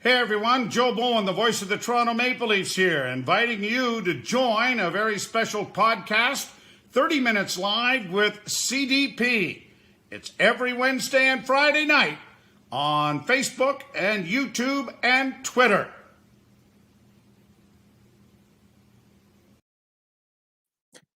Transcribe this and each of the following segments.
Hey everyone, Joe Bowen, the voice of the Toronto Maple Leafs here, inviting you to join a very special podcast, 30 Minutes Live with CDP. It's every Wednesday and Friday night on Facebook and YouTube and Twitter.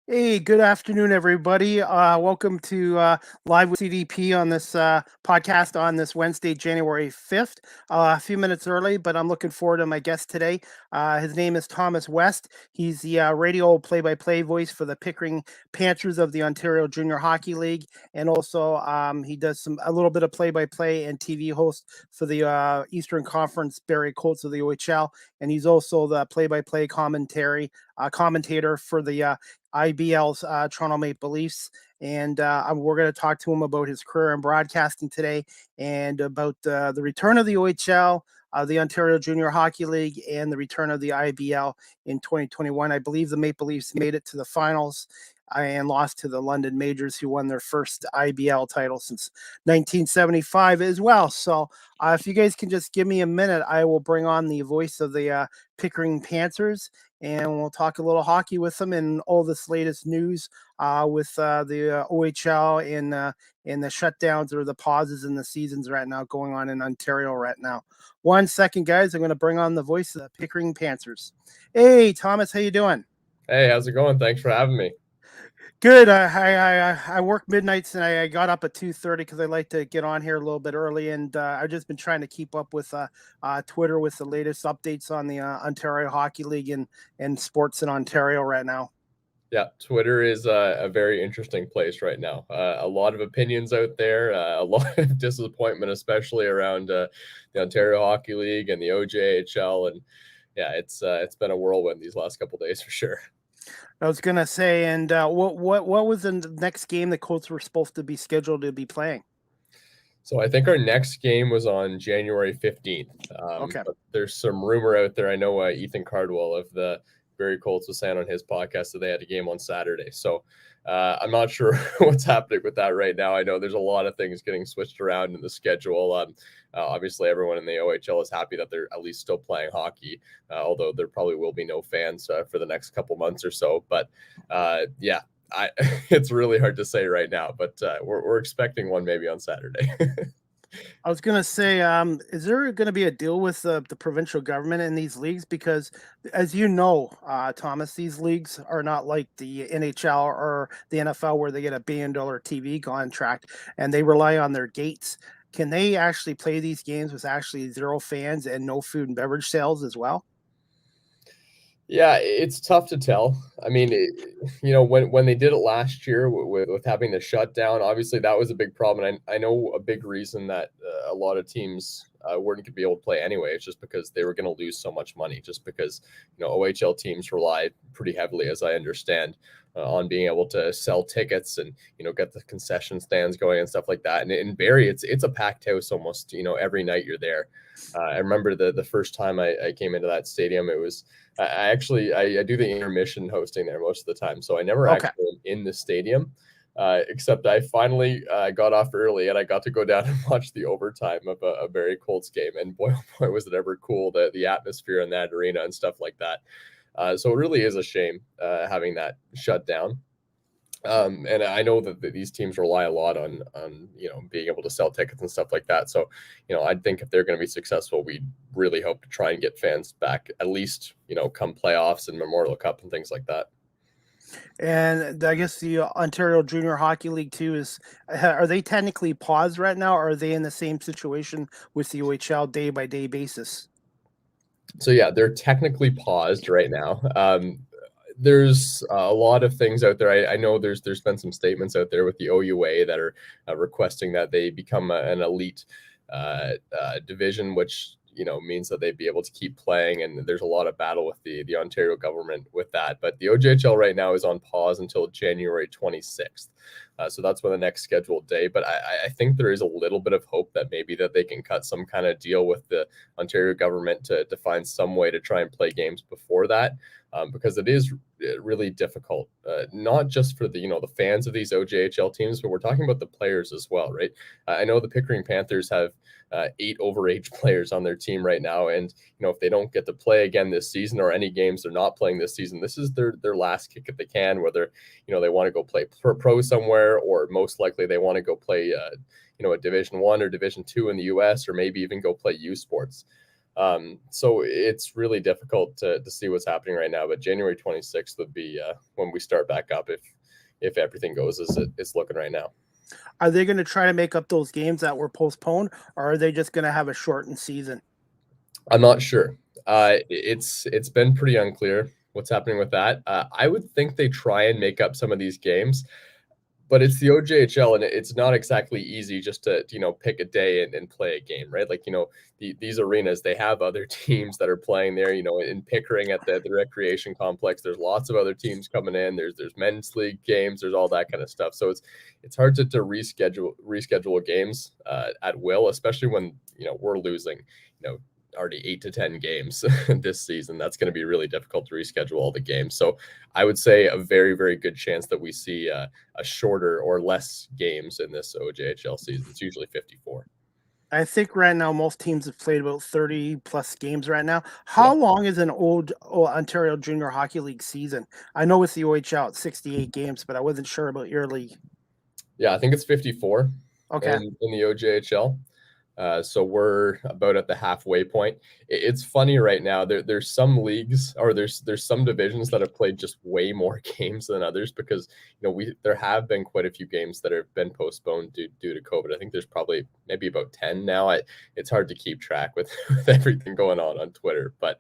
Hey, good afternoon, everybody. Welcome to Live with CDP on this podcast on this Wednesday, January 5th. A few minutes early, but I'm looking forward to my guest today. His name is Thomas West. He's the radio play-by-play voice for the Pickering Panthers of the Ontario Junior Hockey League, and also he does a little bit of play-by-play and TV host for the Eastern Conference Barrie Colts of the OHL, and he's also the play-by-play commentator for the IBL's Toronto Maple Leafs, and we're going to talk to him about his career in broadcasting today and about the return of the OHL, the Ontario Junior Hockey League, and the return of the IBL in 2021. I believe the Maple Leafs made it to the finals and lost to the London Majors, who won their first IBL title since 1975 as well. So if you guys can just give me a minute, I will bring on the voice of the Pickering Panthers, and we'll talk a little hockey with them and all this latest news with the OHL and the shutdowns or the pauses in the seasons right now going on in Ontario right now. 1 second, guys. I'm going to bring on the voice of the Pickering Panthers. Hey, Thomas, how you doing? Hey, how's it going? Thanks for having me. Good. I work midnights and I got up at 2:30 because I like to get on here a little bit early, and I've just been trying to keep up with Twitter with the latest updates on the Ontario Hockey League and sports in Ontario right now. Yeah, Twitter is a very interesting place right now. A lot of opinions out there, a lot of disappointment, especially around the Ontario Hockey League and the OJHL, and yeah, it's been a whirlwind these last couple of days for sure. I was gonna say, and what was the next game the Colts were supposed to be scheduled to be playing? So I think our next game was on January 15th. Okay. But there's some rumor out there. I know Ethan Cardwell of the Barrie Colts was saying on his podcast that they had a game on Saturday. So I'm not sure what's happening with that right now. I know there's a lot of things getting switched around in the schedule. Obviously, everyone in the OHL is happy that they're at least still playing hockey, although there probably will be no fans for the next couple months or so. But yeah, it's really hard to say right now, but we're expecting one maybe on Saturday. I was going to say, is there going to be a deal with the provincial government in these leagues? Because, as you know, Thomas, these leagues are not like the NHL or the NFL where they get $1 billion TV contract and they rely on their gates. Can they actually play these games with actually zero fans and no food and beverage sales as well? Yeah, it's tough to tell. I mean, when they did it last year with having the shutdown, obviously that was a big problem. And I know a big reason that a lot of teams weren't going to be able to play anyway. It's just because they were going to lose so much money, just because, OHL teams rely pretty heavily, as I understand, on being able to sell tickets and, get the concession stands going and stuff like that. And in Barrie, it's a packed house almost, every night you're there. I remember the first time I came into that stadium, it was, I do the intermission hosting there most of the time. So I never actually am in the stadium, except I finally got off early and I got to go down and watch the overtime of a Barrie Colts game. And boy, oh boy, was it ever cool, the atmosphere in that arena and stuff like that. So it really is a shame having that shut down. And I know that these teams rely a lot on being able to sell tickets and stuff like that. So, I think if they're going to be successful, we really hope to try and get fans back at least, come playoffs and Memorial Cup and things like that. And I guess the Ontario Junior Hockey League too are they technically paused right now, or are they in the same situation with the OHL day by day basis? So yeah, they're technically paused right now. There's a lot of things out there. I know there's been some statements out there with the OUA that are requesting that they become an elite division, which means that they'd be able to keep playing. And there's a lot of battle with the Ontario government with that. But the OJHL right now is on pause until January 26th. So that's when the next scheduled day. But I think there is a little bit of hope that maybe that they can cut some kind of deal with the Ontario government to find some way to try and play games before that, because it is really difficult, not just for the fans of these OJHL teams, but we're talking about the players as well, right? I know the Pickering Panthers have 8 overage players on their team right now, and if they don't get to play again this season, or any games they're not playing this season, this is their last kick at the can, whether they want to go play pro somewhere, or most likely they want to go play a Division 1 or Division 2 in the US, or maybe even go play U Sports. So it's really difficult to see what's happening right now, but January 26th would be when we start back up, if everything goes as it's looking right now. Are they going to try to make up those games that were postponed, or are they just going to have a shortened season? I'm not sure. It's been pretty unclear what's happening with that. I would think they try and make up some of these games, but it's the OJHL, and it's not exactly easy just to pick a day and play a game, right? Like these arenas, they have other teams that are playing there. In Pickering at the recreation complex, there's lots of other teams coming in. There's men's league games. There's all that kind of stuff. So it's hard to reschedule games at will, especially when we're losing already 8 to 10 games this season. That's going to be really difficult to reschedule all the games. So I would say a very, very good chance that we see a shorter or less games in this OJHL season. It's usually 54. I think right now most teams have played about 30 plus games right now. How long is an old Ontario Junior Hockey League season? I know it's the OHL, it's 68 games, but I wasn't sure about your league. Yeah, I think it's 54 okay. in the OJHL. So we're about at the halfway point. It's funny right now. There's some leagues, or there's some divisions that have played just way more games than others, because there have been quite a few games that have been postponed due to COVID. I think there's probably maybe about 10 now. It's hard to keep track with everything going on Twitter, but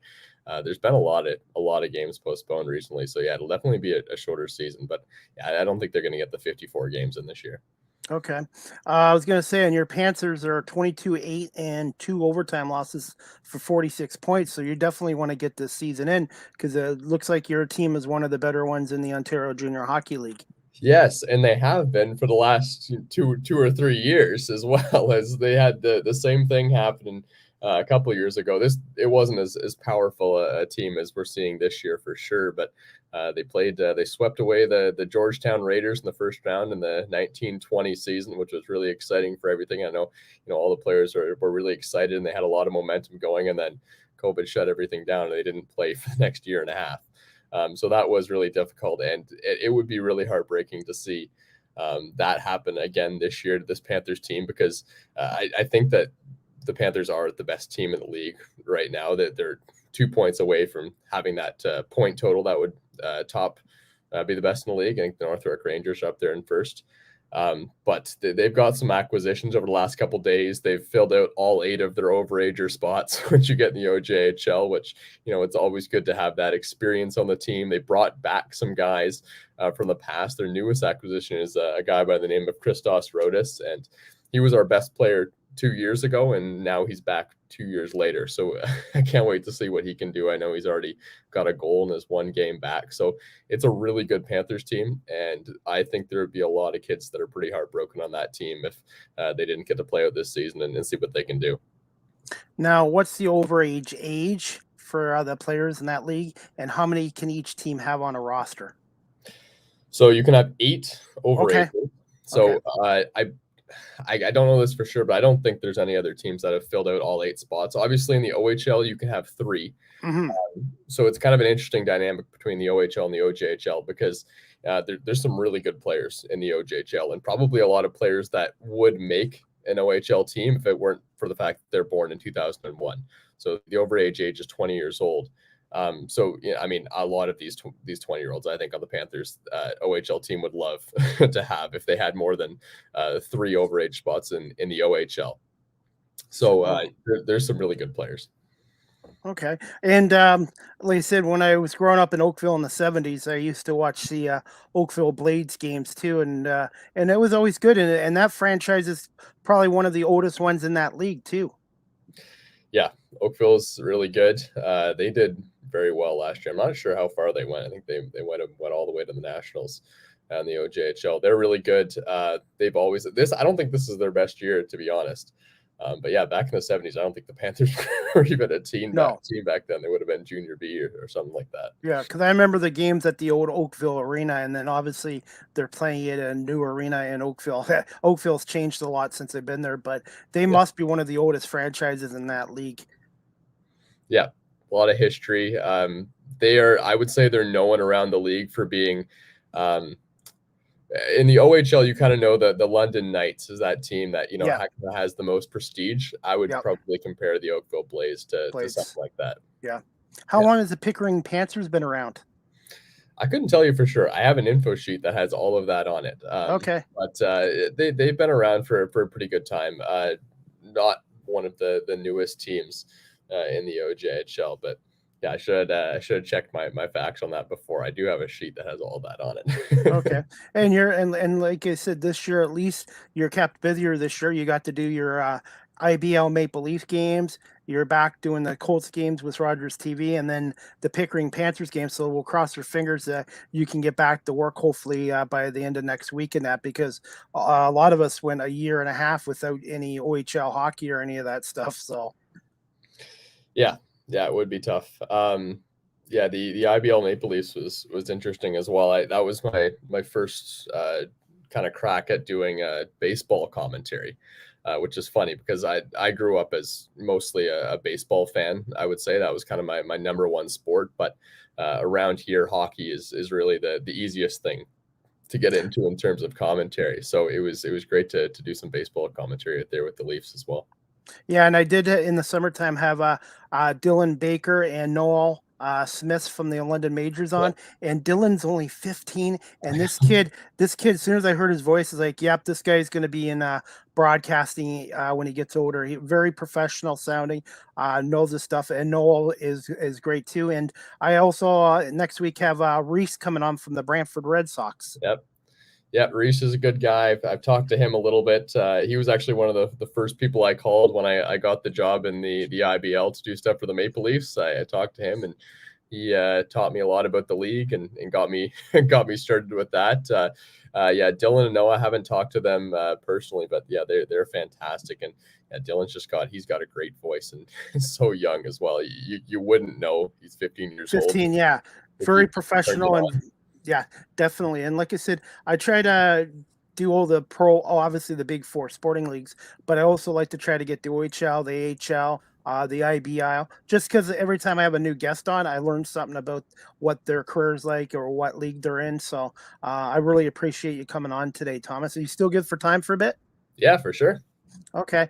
there's been a lot of games postponed recently. So yeah, it'll definitely be a shorter season. But yeah, I don't think they're going to get the 54 games in this year. Okay. I was going to say, and your Panthers are 22-8 and 2 overtime losses for 46 points. So you definitely want to get this season in, because it looks like your team is one of the better ones in the Ontario Junior Hockey League. Yes, and they have been for the last two or 3 years, as well, as they had the same thing happen a couple of years ago. It wasn't as powerful a team as we're seeing this year for sure, but they swept away the Georgetown Raiders in the first round in the 1920 season, which was really exciting for everything. I know all the players were really excited, and they had a lot of momentum going, and then COVID shut everything down, and they didn't play for the next year and a half. So that was really difficult, and it would be really heartbreaking to see that happen again this year to this Panthers team, because I think that the Panthers are the best team in the league right now. That they're 2 points away from having that point total that would be the best in the league. I think the North York Rangers are up there in first. But they've got some acquisitions over the last couple of days. They've filled out all 8 of their overager spots, which you get in the OJHL, which, it's always good to have that experience on the team. They brought back some guys from the past. Their newest acquisition is a guy by the name of Christos Rodis, and he was our best player 2 years ago, and now he's back 2 years later. So I can't wait to see what he can do. I know he's already got a goal in his 1 game back. So it's a really good Panthers team, and I think there would be a lot of kids that are pretty heartbroken on that team if they didn't get to play out this season and see what they can do. Now, what's the overage age for the players in that league, and how many can each team have on a roster? So you can have 8 overage. Okay. So I don't know this for sure, but I don't think there's any other teams that have filled out all 8 spots. Obviously, in the OHL, you can have 3. Mm-hmm. So it's kind of an interesting dynamic between the OHL and the OJHL, because there's some really good players in the OJHL, and probably a lot of players that would make an OHL team if it weren't for the fact that they're born in 2001. So the overage age is 20 years old. So I mean, a lot of these 20-year-olds, I think, on the Panthers OHL team would love to have if they had more than 3 overage spots in the OHL. So there's some really good players. Okay. And like I said, when I was growing up in Oakville in the 70s, I used to watch the Oakville Blades games too, and it was always good. And that franchise is probably one of the oldest ones in that league too. Yeah, Oakville's really good. They did very well last year. I'm not sure how far they went. I think they went all the way to the Nationals. and the OJHL. They're really good. They've always I don't think this is their best year, to be honest. But yeah, back in the 70s, I don't think the Panthers were even a team back then. They would have been junior B or something like that. Yeah, because I remember the games at the old Oakville Arena, and then obviously they're playing it at a new arena in Oakville. Oakville's changed a lot since they've been there, but they must be one of the oldest franchises in that league. Yeah, a lot of history. I would say they're known around the league for being in the OHL, you kind of know the London Knights is that team that, has the most prestige. I would probably compare the Oakville Blades to something like that. Yeah. How long has the Pickering Panthers been around? I couldn't tell you for sure. I have an info sheet that has all of that on it. Okay. But they've been around for a pretty good time. Not one of the newest teams in the OJHL, but yeah, I should have checked my facts on that before. I do have a sheet that has all that on it. Okay. And and like I said, this year at least you're kept busier this year. You got to do your IBL Maple Leaf games. You're back doing the Colts games with Rogers TV, and then the Pickering Panthers game. So we'll cross our fingers that you can get back to work hopefully by the end of next week in that, because a lot of us went a year and a half without any OHL hockey or any of that stuff. So yeah, it would be tough. The IBL Maple Leafs was interesting as well. That was my first kind of crack at doing baseball commentary. Which is funny because I grew up as mostly a baseball fan. I would say that was kind of my number one sport, but around here, hockey is really the easiest thing to get into in terms of commentary. So it was great to do some baseball commentary out there with the Leafs as well. Yeah, and I did in the summertime have Dylan Baker and Noel Smith from the London Majors on, and Dylan's only 15, and this kid, as soon as I heard his voice, is like, yep, this guy's going to be in broadcasting when he gets older. He very professional sounding, knows his stuff, and Noel is great too. And I also next week have Reese coming on from the Brantford Red Sox. Yeah, Reese is a good guy. I've talked to him a little bit. He was actually one of the first people I called when I got the job in the IBL to do stuff for the Maple Leafs. I talked to him, and he taught me a lot about the league and got me started with that. Dylan and Noah, I haven't talked to them personally, but yeah, they're fantastic. And yeah, Dylan's he's got a great voice and so young as well. You wouldn't know he's 15 years old. 15, yeah, very professional and. Yeah, definitely. And like I said, I try to do all the obviously the big four sporting leagues, but I also like to try to get the OHL, the AHL, the IBL, just because every time I have a new guest on, I learn something about what their career is like or what league they're in. So I really appreciate you coming on today, Thomas. Are you still good for time for a bit? Yeah, for sure. Okay.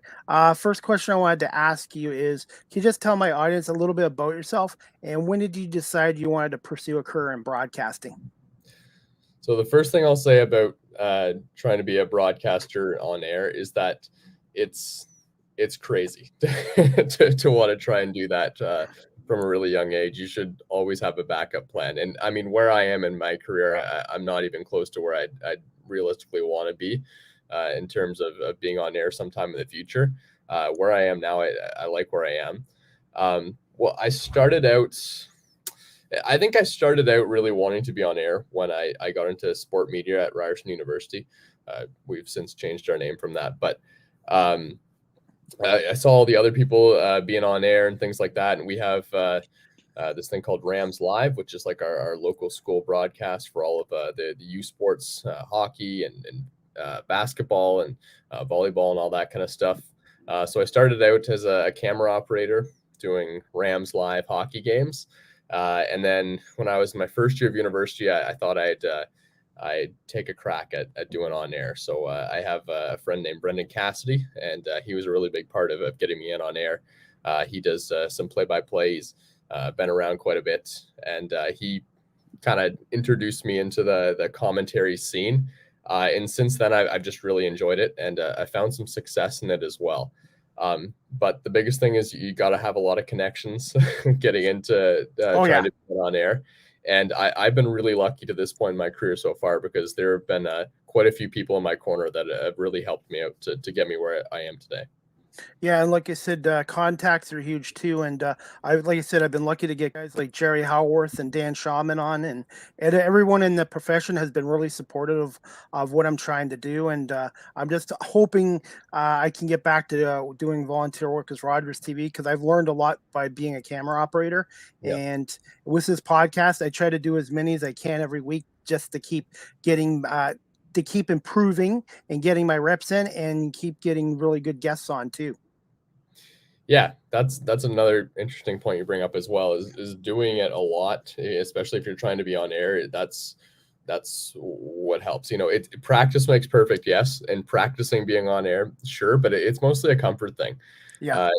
First question I wanted to ask you is, can you just tell my audience a little bit about yourself, and when did you decide you wanted to pursue a career in broadcasting? So the first thing I'll say about trying to be a broadcaster on air is that it's crazy to want to try and do that from a really young age. You should always have a backup plan. And I mean, where I am in my career, I'm not even close to where I'd realistically want to be in terms of being on air sometime in the future. Where I am now, I like where I am. I think I started out really wanting to be on air when I got into sport media at Ryerson University. We've since changed our name from that, but I saw all the other people being on air and things like that. And we have this thing called Rams Live, which is like our local school broadcast for all of the U sports, hockey and basketball and volleyball and all that kind of stuff. So I started out as a camera operator doing Rams Live hockey games. And then when I was in my first year of university, I thought I'd take a crack at doing on air. So I have a friend named Brendan Cassidy, and he was a really big part of getting me in on air. He does some play-by-play. He's been around quite a bit, and he kind of introduced me into the commentary scene. And since then, I've just really enjoyed it, and I found some success in it as well. But the biggest thing is you got to have a lot of connections getting into trying to be on air. And I've been really lucky to this point in my career so far, because there have been quite a few people in my corner that have really helped me out to get me where I am today. Yeah, and like I said, contacts are huge too. And like I said, I've been lucky to get guys like Jerry Howarth and Dan Shaman on, and everyone in the profession has been really supportive of what I'm trying to do. And I'm just hoping I can get back to doing volunteer work as Rogers TV, because I've learned a lot by being a camera operator. Yeah. And with this podcast, I try to do as many as I can every week just to keep getting. To keep improving and getting my reps in and keep getting really good guests on too. Yeah, that's another interesting point you bring up as well, is doing it a lot, especially if you're trying to be on air. That's what helps. Practice makes perfect, yes, and practicing being on air, sure, but it's mostly a comfort thing. Yeah.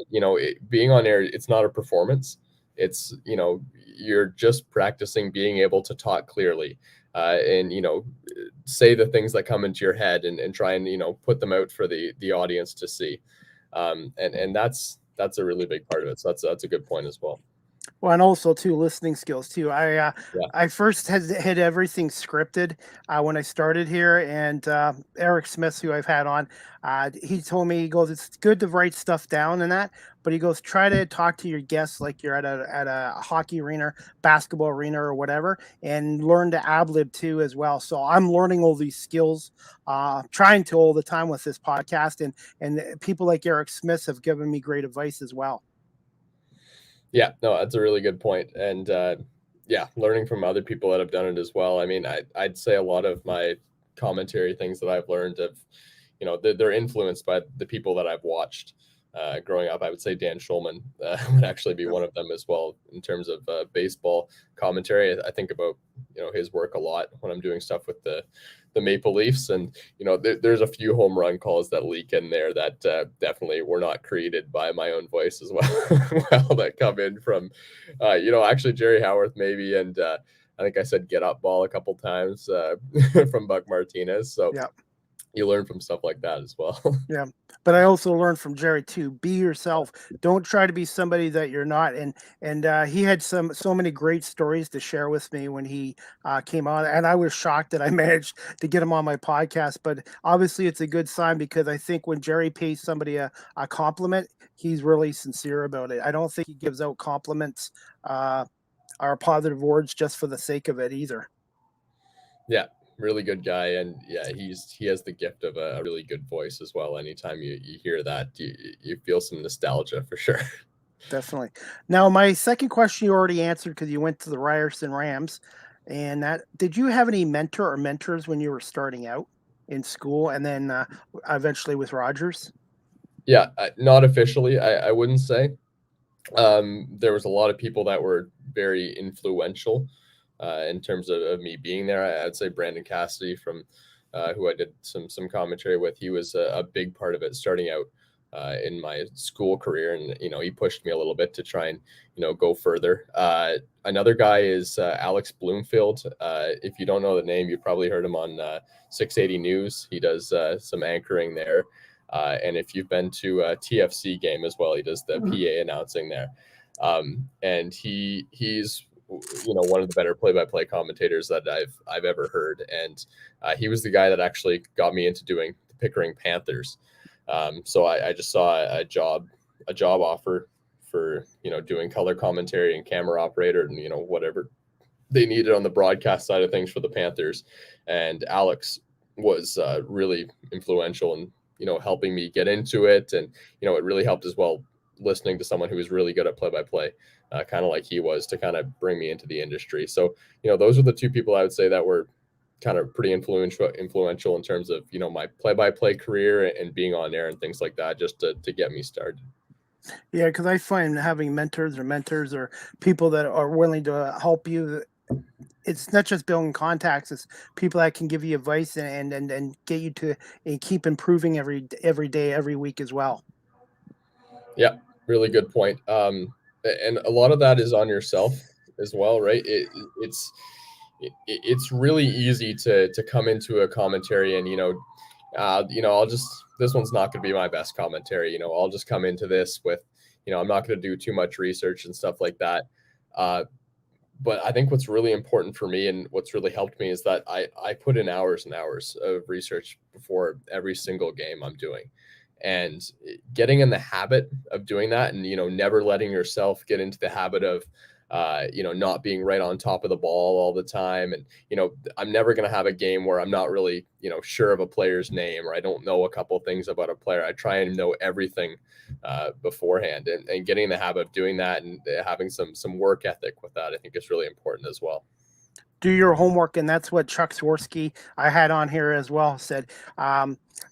Being on air, it's not a performance. It's, you're just practicing being able to talk clearly, and say the things that come into your head, and try and put them out for the audience to see, and that's a really big part of it. So that's a good point as well. Well, and also too, listening skills too. Yeah. I first had everything scripted when I started here, and Eric Smith, who I've had on, he told me, he goes, it's good to write stuff down and that, but he goes, try to talk to your guests like you're at a hockey arena, basketball arena, or whatever, and learn to ad lib too as well. So I'm learning all these skills, trying to all the time with this podcast, and people like Eric Smith have given me great advice as well. Yeah, no, that's a really good point. And yeah, learning from other people that have done it as well. I mean, I'd say a lot of my commentary things that I've learned of, they're influenced by the people that I've watched growing up. I would say Dan Schulman would actually be one of them as well in terms of baseball commentary. I think about his work a lot when I'm doing stuff with the Maple Leafs, and there's a few home run calls that leak in there that definitely were not created by my own voice as well. That come in from actually Jerry Howarth maybe, and I think I said get up ball a couple times from Buck Martinez. So Yeah. You learn from stuff like that as well. Yeah, but I also learned from Jerry too. Be yourself. Don't try to be somebody that you're not. And he had so many great stories to share with me when he came on, and I was shocked that I managed to get him on my podcast. But obviously, it's a good sign, because I think when Jerry pays somebody a compliment, he's really sincere about it. I don't think he gives out compliments or positive words just for the sake of it either. Yeah. Really good guy, and yeah, he has the gift of a really good voice as well. Anytime you hear that, you feel some nostalgia for sure. Definitely. Now, my second question you already answered, because you went to the Ryerson Rams, and that, did you have any mentor or mentors when you were starting out in school, and then eventually with Rogers? Yeah, not officially, I wouldn't say. There was a lot of people that were very influential in terms of me being there. I'd say Brandon Cassidy from who I did some commentary with. He was a big part of it starting out in my school career, and he pushed me a little bit to try and go further. Another guy is Alex Bloomfield. If you don't know the name, you probably heard him on 680 News. He does some anchoring there. And if you've been to a TFC game as well, he does the PA announcing there. And he's one of the better play-by-play commentators that I've ever heard. And he was the guy that actually got me into doing the Pickering Panthers. So I just saw a job offer for doing color commentary and camera operator and whatever they needed on the broadcast side of things for the Panthers. And Alex was really influential in helping me get into it, and it really helped as well listening to someone who was really good at play-by-play, kind of like he was, to kind of bring me into the industry. So those are the two people I would say that were kind of pretty influential in terms of my play-by-play career and being on air and things like that, just to get me started. Yeah, because I find having mentors or people that are willing to help you, it's not just building contacts, it's people that can give you advice and get you to and keep improving every day, every week as well. Yeah, really good point. And a lot of that is on yourself as well, right? It's really easy to come into a commentary and this one's not going to be my best commentary. I'll just come into this with I'm not going to do too much research and stuff like that. But I think what's really important for me and what's really helped me is that I put in hours and hours of research before every single game I'm doing. And getting in the habit of doing that, and never letting yourself get into the habit of not being right on top of the ball all the time. And I'm never going to have a game where I'm not really sure of a player's name, or I don't know a couple things about a player. I try and know everything beforehand, and getting in the habit of doing that, and having some work ethic with that, I think is really important as well. Do your homework, and that's what Chuck Swirsky, I had on here as well, said.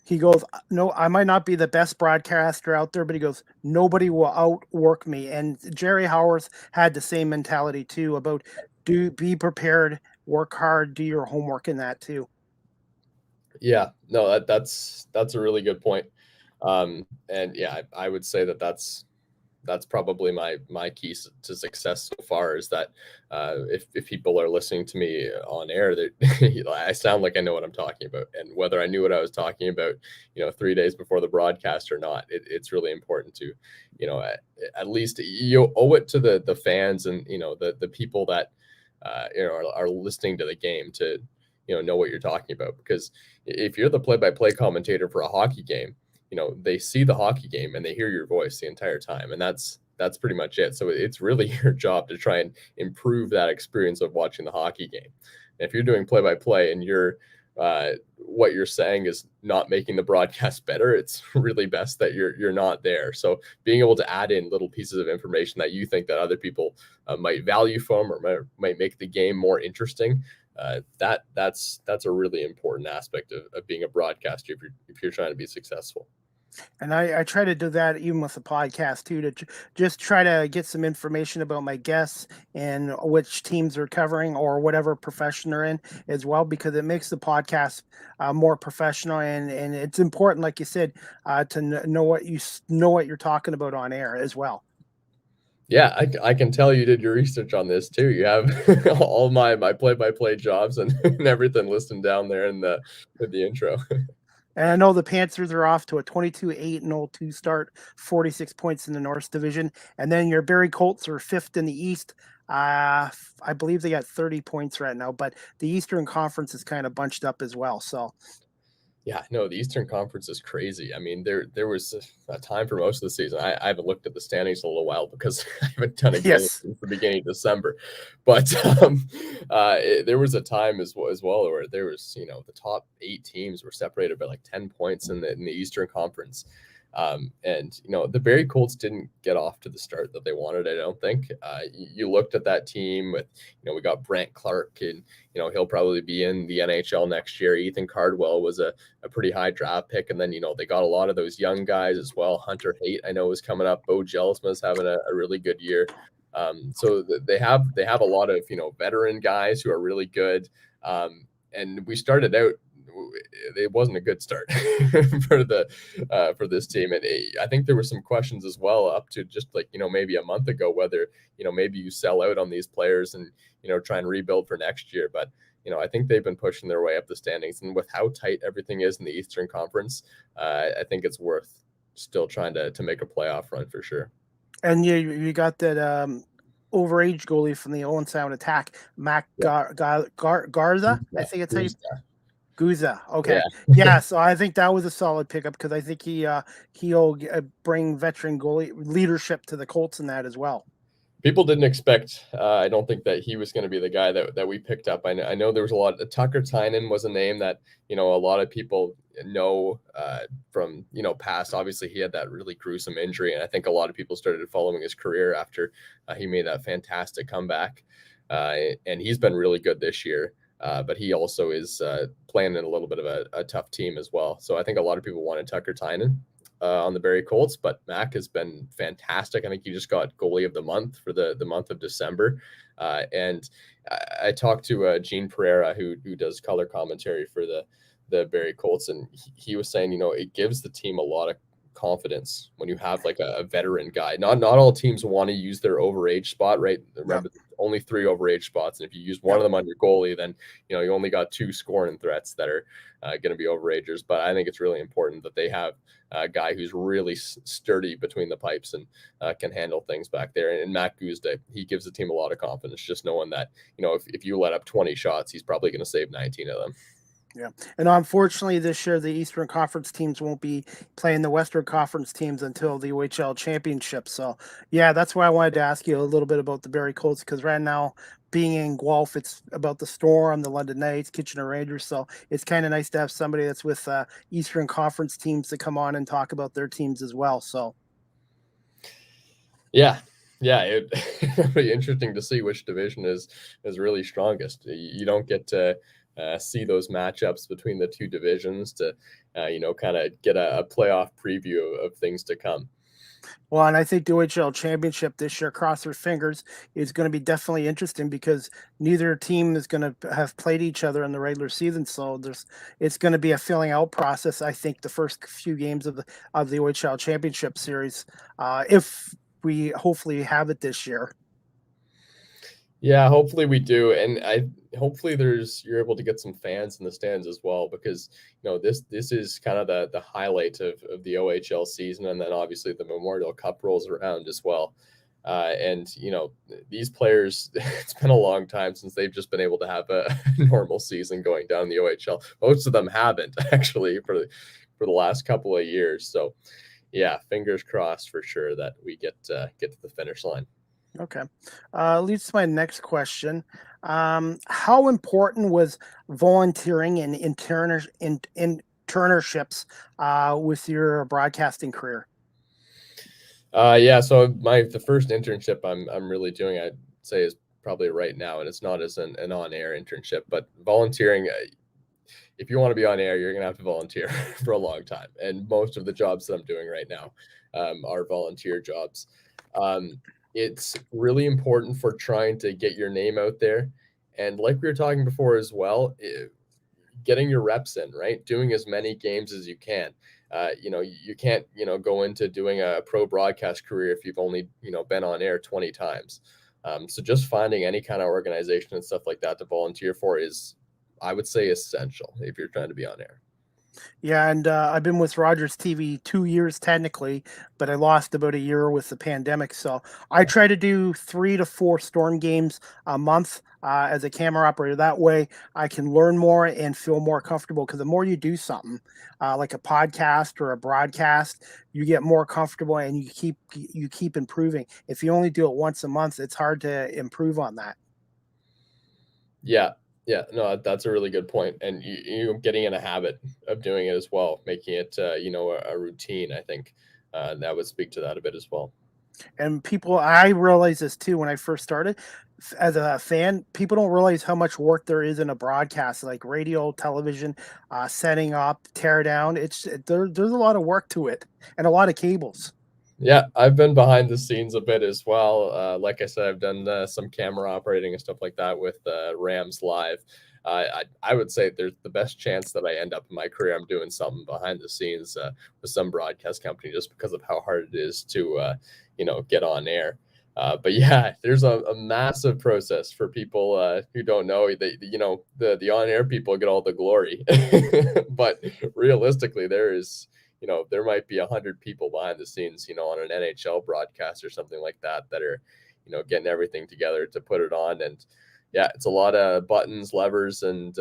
He goes, no, I might not be the best broadcaster out there, but he goes, nobody will outwork me. And Jerry Howarth had the same mentality too, about be prepared, work hard, do your homework in that too. Yeah, no, that's a really good point. And yeah, I would say that's probably my key to success so far, is that if people are listening to me on air, that I sound like I know what I'm talking about. And whether I knew what I was talking about 3 days before the broadcast or not, it's really important to at least you owe it to the fans, and the people that are listening to the game to know what you're talking about. Because if you're the play-by-play commentator for a hockey game, they see the hockey game and they hear your voice the entire time. And that's pretty much it. So it's really your job to try and improve that experience of watching the hockey game. And if you're doing play-by-play and what you're saying is not making the broadcast better, it's really best that you're not there. So being able to add in little pieces of information that you think that other people might value from, or might make the game more interesting, that's a really important aspect of being a broadcaster if you're trying to be successful. And I try to do that even with the podcast too, to just try to get some information about my guests and which teams are covering, or whatever profession they're in as well, because it makes the podcast more professional. And it's important, like you said, to know what you're talking about on air as well. Yeah, I can tell you did your research on this too. You have all my play-by-play jobs and everything listed down there in the intro. And I know the Panthers are off to a 22-8-0 start, 46 points in the North Division. And then your Barrie Colts are 5th in the East. I believe they got 30 points right now, but the Eastern Conference is kind of bunched up as well. So, yeah, no, the Eastern Conference is crazy. I mean, there was a time for most of the season. I haven't looked at the standings in a little while because I haven't done a game since the beginning of December. But there was a time as well where there was, the top 8 teams were separated by like 10 points in the Eastern Conference. And the Barrie Colts didn't get off to the start that they wanted, I don't think. You looked at that team with, we got Brant Clark, and he'll probably be in the NHL next year. Ethan Cardwell was a pretty high draft pick, and then they got a lot of those young guys as well. Hunter Haight, I know, is coming up. Bo Jelsma's having a really good year. So they have a lot of veteran guys who are really good. And we started out, it wasn't a good start for this team. And I think there were some questions as well up to just like, maybe a month ago, whether, maybe you sell out on these players and, try and rebuild for next year. But, I think they've been pushing their way up the standings, and with how tight everything is in the Eastern Conference, I think it's worth still trying to make a playoff run for sure. And you got that overage goalie from the Owen Sound Attack, Mac Garza. I think it's how you Garza. Okay. Yeah. So I think that was a solid pickup, because I think he'll bring veteran goalie leadership to the Colts in that as well. People didn't expect, I don't think, that he was going to be the guy that we picked up. I know there was a lot. Tucker Tynan was a name that, a lot of people know from, past. Obviously, he had that really gruesome injury, and I think a lot of people started following his career after he made that fantastic comeback. And he's been really good this year. But he also is playing in a little bit of a tough team as well. So I think a lot of people wanted Tucker Tynan on the Barrie Colts, but Mac has been fantastic. I think he just got goalie of the month for the month of December. And I talked to Gene Pereira, who does color commentary for the Barrie Colts, and he was saying, it gives the team a lot of confidence when you have like a veteran guy. Not all teams want to use their overage spot, right? Remember, only 3 overage spots, and if you use one of them on your goalie, then you only got 2 scoring threats that are going to be overagers. But I think it's really important that they have a guy who's really sturdy between the pipes and can handle things back there. And Matt Guzda, he gives the team a lot of confidence, just knowing that if you let up 20 shots, he's probably going to save 19 of them. Yeah. And unfortunately, this year, the Eastern Conference teams won't be playing the Western Conference teams until the OHL Championship. So, yeah, that's why I wanted to ask you a little bit about the Barrie Colts, because right now, being in Guelph, it's about the Storm, the London Knights, Kitchener Rangers. So it's kind of nice to have somebody that's with Eastern Conference teams to come on and talk about their teams as well. So, Yeah, it'll be interesting to see which division is really strongest. You don't get to see those matchups between the two divisions to kind of get a playoff preview of things to come. well, and I think the OHL Championship this year, cross their fingers, is going to be definitely interesting because neither team is going to have played each other in the regular season. So it's going to be a filling out process. I think the first few games of the OHL Championship series, if we hopefully have it this year. Yeah, hopefully we do, and hopefully you're able to get some fans in the stands as well, because this is kind of the highlight of the OHL season, and then obviously the Memorial Cup rolls around as well. And these players, it's been a long time since they've just been able to have a normal season going down in the OHL. Most of them haven't actually for the last couple of years. So yeah, fingers crossed for sure that we get to the finish line. Okay. Leads to my next question. How important was volunteering and internships with your broadcasting career? Yeah, so the first internship I'm really doing, I'd say, is probably right now, and it's not as an on-air internship, but volunteering. If you want to be on air, you're gonna have to volunteer for a long time, and most of the jobs that I'm doing right now are volunteer jobs. It's really important for trying to get your name out there, and like we were talking before as well, getting your reps in, right? Doing as many games as you can. You can't, go into doing a pro broadcast career if you've only, been on air 20 times. So just finding any kind of organization and stuff like that to volunteer for is, I would say, essential if you're trying to be on air. Yeah, and I've been with Rogers TV 2 years technically, but I lost about a year with the pandemic. So I try to do 3 to 4 Storm games a month as a camera operator. That way I can learn more and feel more comfortable. Because the more you do something like a podcast or a broadcast, you get more comfortable and you keep improving. If you only do it once a month, it's hard to improve on that. Yeah. Yeah, no, that's a really good point. And you getting in a habit of doing it as well, making it, a routine, I think that would speak to that a bit as well. And I realized this too when I first started as a fan. People don't realize how much work there is in a broadcast, like radio, television, setting up, tear down. There's a lot of work to it and a lot of cables. Yeah, I've been behind the scenes a bit as well. Like I said, I've done some camera operating and stuff like that with Rams Live. I would say there's the best chance that I end up in my career, I'm doing something behind the scenes with some broadcast company, just because of how hard it is to, get on air. But yeah, there's a massive process for people who don't know that, the on-air people get all the glory. But realistically, there might be 100 people behind the scenes, on an NHL broadcast or something like that are, getting everything together to put it on. And yeah, it's a lot of buttons, levers, and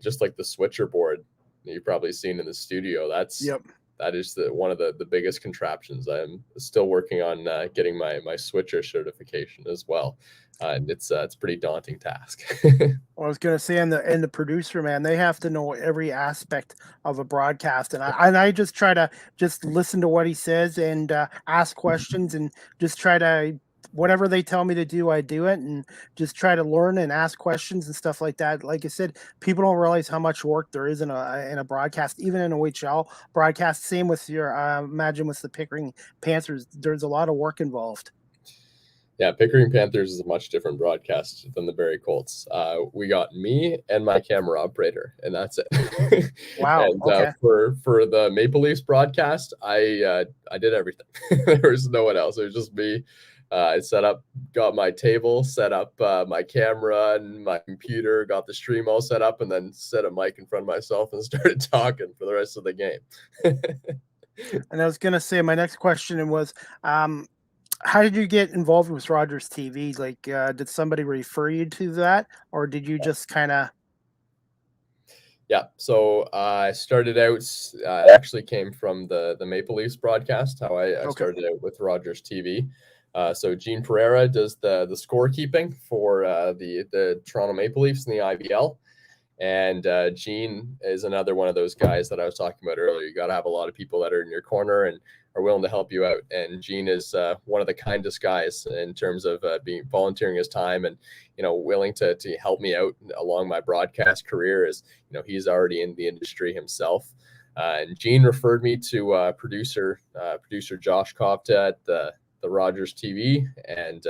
just like the switcher board that you've probably seen in the studio. Yep. That is one of the biggest contraptions. I'm still working on getting my switcher certification as well. And it's a pretty daunting task. I was gonna say, and the producer, man, they have to know every aspect of a broadcast, and I just try to just listen to what he says and ask questions and just try to, whatever they tell me to do, I do it, and just try to learn and ask questions and stuff like that. Like I said, people don't realize how much work there is in a broadcast, even in a OHL broadcast. Same with your imagine with the Pickering Panthers, there's a lot of work involved. Yeah, Pickering Panthers is a much different broadcast than the Barrie Colts. We got me and my camera operator, and that's it. Wow. And Okay. for the Maple Leafs broadcast, I did everything. There was no one else. It was just me. I got my table, set up my camera and my computer, got the stream all set up, and then set a mic in front of myself and started talking for the rest of the game. And I was gonna say, my next question was, how did you get involved with Rogers TV? Like, did somebody refer you to that, or did you just kind of? Yeah, so I started out, it actually came from the Maple Leafs broadcast, how I Okay. started out with Rogers TV. So Gene Pereira does the scorekeeping for the Toronto Maple Leafs in the IBL. And Gene is another one of those guys that I was talking about earlier. You got to have a lot of people that are in your corner and are willing to help you out. And Gene is one of the kindest guys in terms of being volunteering his time and willing to help me out along my broadcast career. As he's already in the industry himself. And Gene referred me to producer Josh Kopta at the Rogers TV, and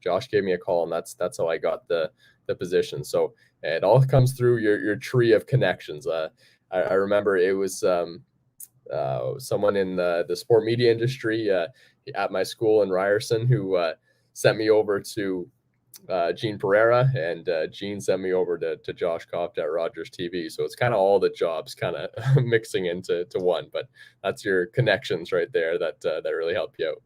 Josh gave me a call, and that's how I got the position. So it all comes through your tree of connections. I remember it was someone in the sport media industry at my school in Ryerson who sent me over to Gene Pereira, and Gene sent me over to Josh Kopta at Rogers TV. So it's kind of all the jobs kind of mixing into one, but that's your connections right there that really help you out.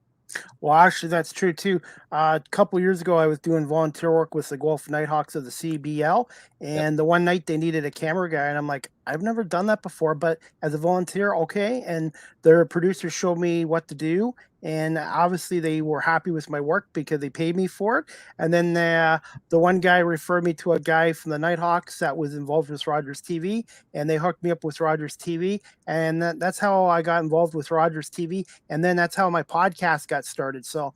Well, actually, that's true too. A couple years ago, I was doing volunteer work with the Guelph Nighthawks of the CBL, Yep. and the one night they needed a camera guy, and I'm like, I've never done that before, but as a volunteer, okay. And their producers showed me what to do, and obviously they were happy with my work because they paid me for it. And then the one guy referred me to a guy from the Nighthawks that was involved with Rogers TV, and they hooked me up with Rogers TV, and that's how I got involved with Rogers TV, and then that's how my podcast got started. So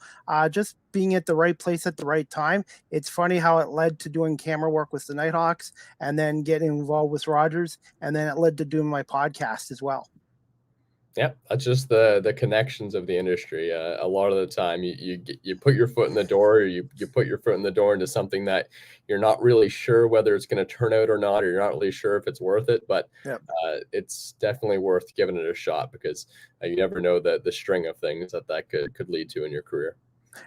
just being at the right place at the right time. It's funny how it led to doing camera work with the Nighthawks and then getting involved with Rogers, and then it led to doing my podcast as well. Yeah, that's just the connections of the industry. A lot of the time, you put your foot in the door, or you put your foot in the door into something that you're not really sure whether it's going to turn out or not, or you're not really sure if it's worth it. But Yep. It's definitely worth giving it a shot, because you never know the string of things that could lead to in your career.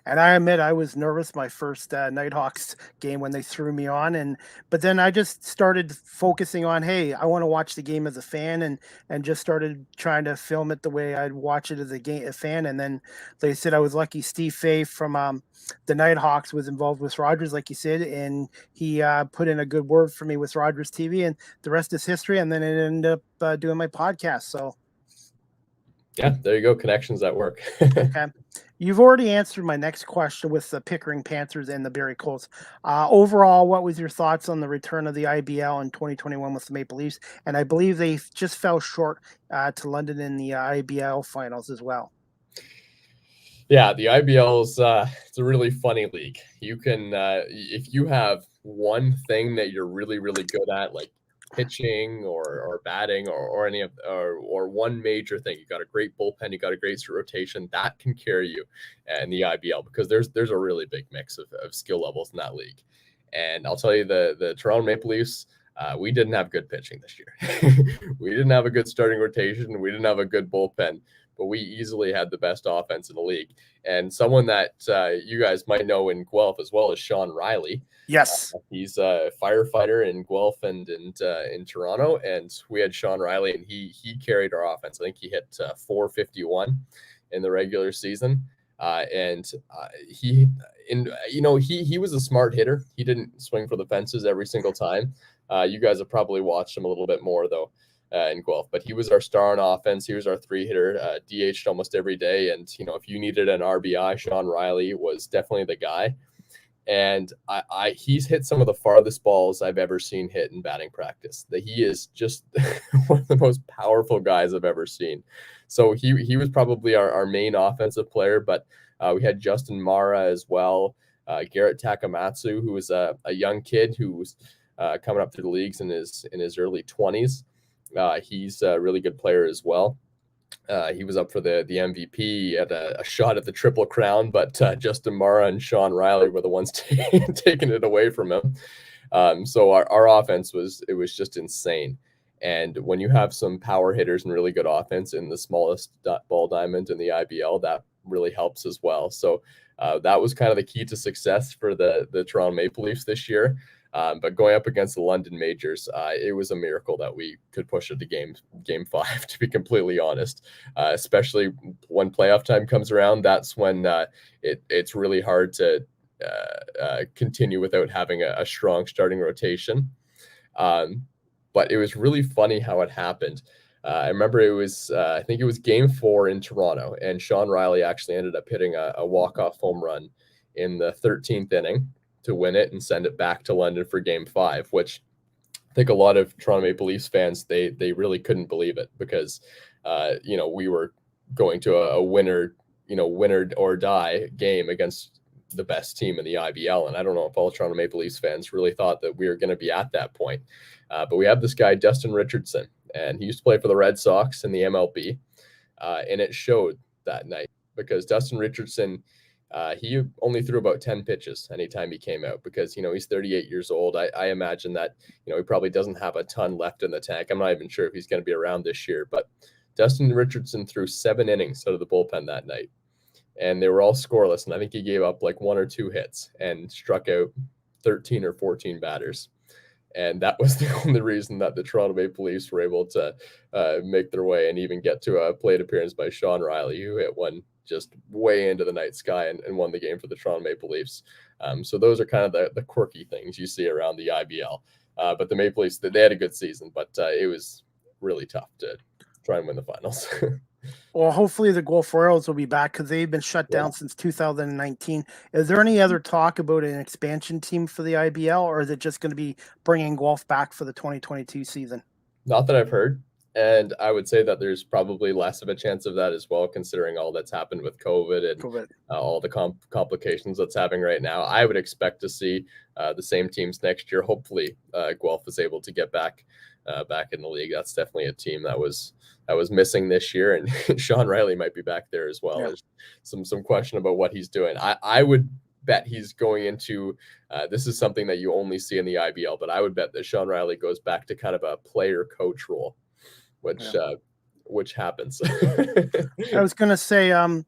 And I admit I was nervous my first Nighthawks game when they threw me on, but then I just started focusing on, hey, I want to watch the game as a fan, and just started trying to film it the way I'd watch it as a fan. And then they said I was lucky. Steve Fay from the Nighthawks was involved with Rogers, like you said, and he put in a good word for me with Rogers TV, and the rest is history. And then it ended up doing my podcast. So. Yeah, there you go. Connections at work. Okay. You've already answered my next question with the Pickering Panthers and the Barrie Colts. Overall, what was your thoughts on the return of the IBL in 2021 with the Maple Leafs? And I believe they just fell short to London in the IBL finals as well. Yeah, the IBL is it's a really funny league. You can if you have one thing that you're really, really good at, like pitching or batting or any of or one major thing, you got a great bullpen, you got a great rotation, that can carry you in the IBL, because there's a really big mix of skill levels in that league. And I'll tell you, the Toronto Maple Leafs, we didn't have good pitching this year. We didn't have a good starting rotation. We didn't have a good bullpen, but we easily had the best offense in the league. And someone that you guys might know in Guelph as well is Sean Riley. Yes. He's a firefighter in Guelph and in Toronto. And we had Sean Riley, and he carried our offense. I think he hit 451 in the regular season. He was a smart hitter. He didn't swing for the fences every single time. You guys have probably watched him a little bit more, though, in Guelph, but he was our star on offense. He was our 3-hitter, DH'd almost every day. And, if you needed an RBI, Sean Riley was definitely the guy. And he's hit some of the farthest balls I've ever seen hit in batting practice. That he is just one of the most powerful guys I've ever seen. So he was probably our main offensive player, but we had Justin Mara as well. Garrett Takamatsu, who was a young kid who was coming up through the leagues in his early 20s. He's a really good player as well. He was up for the MVP. He had a shot at the Triple Crown, but Justin Mara and Sean Riley were the ones taking it away from him. So our offense was just insane. And when you have some power hitters and really good offense in the smallest ball diamond in the IBL, that really helps as well. So that was kind of the key to success for the Toronto Maple Leafs this year. But going up against the London Majors, it was a miracle that we could push it to game 5, to be completely honest. Especially when playoff time comes around, that's when it's really hard to continue without having a strong starting rotation. but it was really funny how it happened. I remember it was, I think it was game 4 in Toronto, and Sean Riley actually ended up hitting a walk-off home run in the 13th inning to win it and send it back to London for game 5, which I think a lot of Toronto Maple Leafs fans, they really couldn't believe it because, we were going to a winner or die game against the best team in the IBL. And I don't know if all Toronto Maple Leafs fans really thought that we were going to be at that point. But we have this guy, Dustin Richardson, and he used to play for the Red Sox in the MLB. And it showed that night because Dustin Richardson, he only threw about 10 pitches anytime he came out because, he's 38 years old. I imagine that, he probably doesn't have a ton left in the tank. I'm not even sure if he's going to be around this year, but Dustin Richardson threw 7 innings out of the bullpen that night, and they were all scoreless. And I think he gave up like 1 or 2 hits and struck out 13 or 14 batters. And that was the only reason that the Toronto Maple Leafs were able to make their way and even get to a plate appearance by Sean Riley, who hit one just way into the night sky and won the game for the Toronto Maple Leafs. So those are kind of the quirky things you see around the IBL. But the Maple Leafs, they had a good season, but it was really tough to try and win the finals. Well, hopefully the Gulf Royals will be back because they've been shut down since 2019. Is there any other talk about an expansion team for the IBL, or is it just going to be bringing Guelph back for the 2022 season? Not that I've heard. And I would say that there's probably less of a chance of that as well, considering all that's happened with COVID and all the complications that's happening right now. I would expect to see the same teams next year. Hopefully, Guelph is able to get back in the league. That's definitely a team that was missing this year, and Sean Riley might be back there as well. Yeah. There's some question about what he's doing. I would bet he's going into this is something that you only see in the IBL, but I would bet that Sean Riley goes back to kind of a player coach role, which happens. I was gonna say, and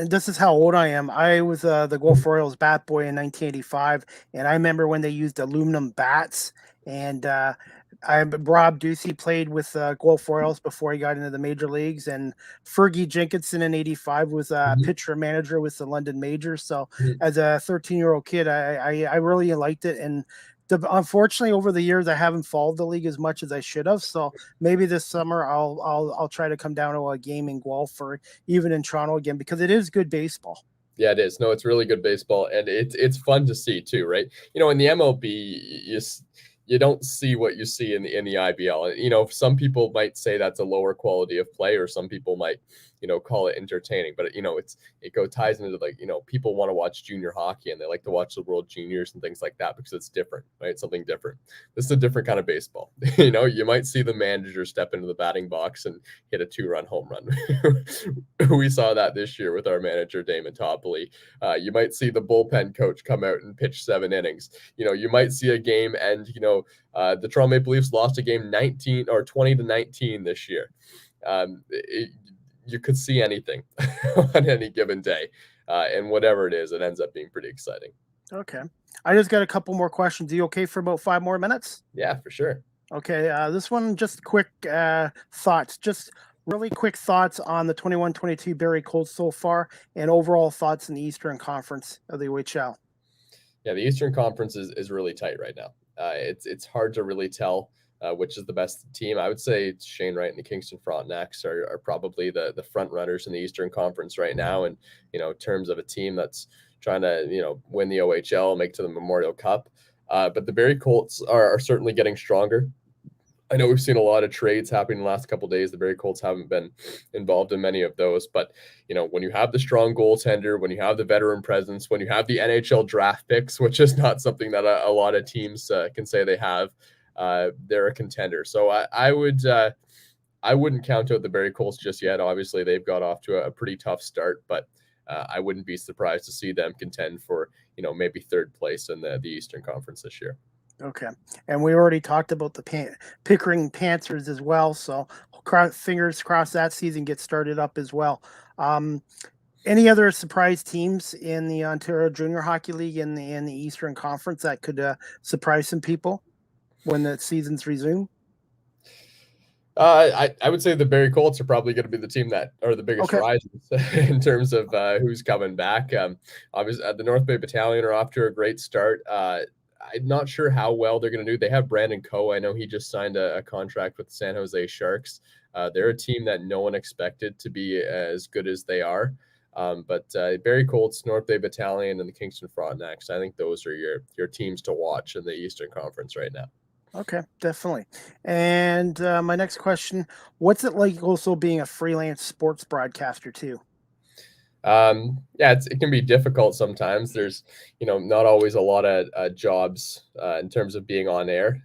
this is how old I am. I was the Gulf Royals bat boy in 1985, and I remember when they used aluminum bats. And Rob Ducey played with Gulf Royals before he got into the major leagues, and Fergie Jenkinson in '85 was a pitcher manager with the London Majors. So as a 13-year-old kid, I really liked it. And unfortunately, over the years, I haven't followed the league as much as I should have. So maybe this summer I'll try to come down to a game in Guelph or even in Toronto again, because it is good baseball. Yeah, it is. No, it's really good baseball, and it's fun to see too, right? In the MLB, you don't see what you see in the IBL. Some people might say that's a lower quality of play, or some people might, call it entertaining. But it ties into people want to watch junior hockey and they like to watch the World Juniors and things like that because it's different, right? It's something different. This is a different kind of baseball. You might see the manager step into the batting box and hit a 2-run home run. We saw that this year with our manager Damon Topley. You might see the bullpen coach come out and pitch 7 innings. You might see a game and the Toronto Maple Leafs lost a game 20-19 this year. You could see anything on any given day, and whatever it is, it ends up being pretty exciting. Okay, I just got a couple more questions. Are you okay for about 5 more minutes? Yeah, for sure. Okay, this one, just quick thoughts, just really quick thoughts on the 21-22 Barrie Colts so far, and overall thoughts in the Eastern Conference of the OHL. Yeah, the Eastern Conference is really tight right now. It's hard to really tell which is the best team. I would say Shane Wright and the Kingston Frontenacs are probably the front runners in the Eastern Conference right now. And, in terms of a team that's trying to, win the OHL, make to the Memorial Cup. But the Barrie Colts are certainly getting stronger. I know we've seen a lot of trades happening in the last couple of days. The Barrie Colts haven't been involved in many of those. But, when you have the strong goaltender, when you have the veteran presence, when you have the NHL draft picks, which is not something that a lot of teams can say they have, they're a contender. So I wouldn't count out the Barrie Colts just yet. Obviously, they've got off to a pretty tough start, but I wouldn't be surprised to see them contend for, maybe 3rd place in the Eastern Conference this year. Okay. And we already talked about the Pickering Panthers as well. So fingers crossed that season gets started up as well. Any other surprise teams in the Ontario Junior Hockey League in the Eastern Conference that could surprise some people when the seasons resume? I would say the Barrie Colts are probably going to be the team that are the biggest rises in terms of who's coming back. Obviously, the North Bay Battalion are off to a great start. I'm not sure how well they're going to do. They have Brandon Coe. I know he just signed a contract with the San Jose Sharks. They're a team that no one expected to be as good as they are. But Barrie Colts, North Bay Battalion, and the Kingston Frontenacs, I think those are your teams to watch in the Eastern Conference right now. Okay, definitely. And my next question, what's it like also being a freelance sports broadcaster too? Yeah, it can be difficult sometimes. There's, not always a lot of jobs in terms of being on air.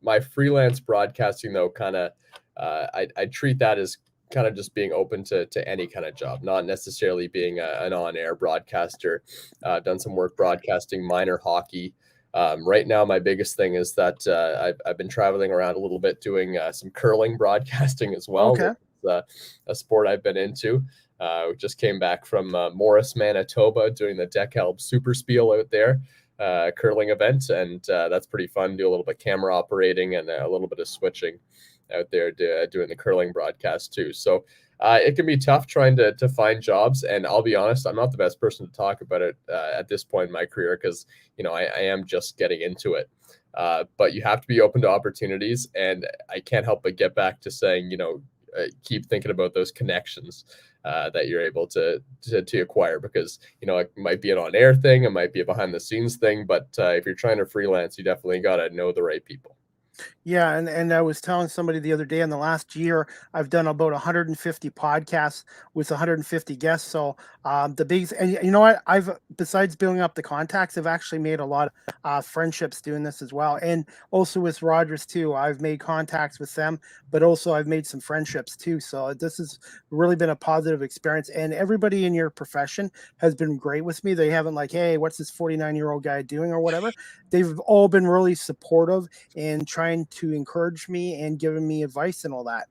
My freelance broadcasting, though, kind of, I treat that as kind of just being open to any kind of job, not necessarily being an on-air broadcaster. Done some work broadcasting minor hockey. Right now, my biggest thing is that I've been traveling around a little bit doing some curling broadcasting as well. Okay. A sport I've been into. We just came back from Morris, Manitoba, doing the DECALB Super Spiel out there, curling event, and that's pretty fun. Do a little bit of camera operating and a little bit of switching out there doing the curling broadcast too. So it can be tough trying to find jobs, and I'll be honest, I'm not the best person to talk about it at this point in my career because I am just getting into it. But you have to be open to opportunities, and I can't help but get back to saying keep thinking about those connections that you're able to acquire, because it might be an on-air thing, it might be a behind-the-scenes thing, but if you're trying to freelance, you definitely got to know the right people. Yeah, and I was telling somebody the other day, in the last year, I've done about 150 podcasts with 150 guests. So the biggest, and you know what, besides building up the contacts, I've actually made a lot of friendships doing this as well, and also with Rogers too. I've made contacts with them, but also I've made some friendships too. So this has really been a positive experience, and everybody in your profession has been great with me. They haven't like, hey, what's this 49-year-old guy doing or whatever. They've all been really supportive and trying to encourage me and giving me advice and all that.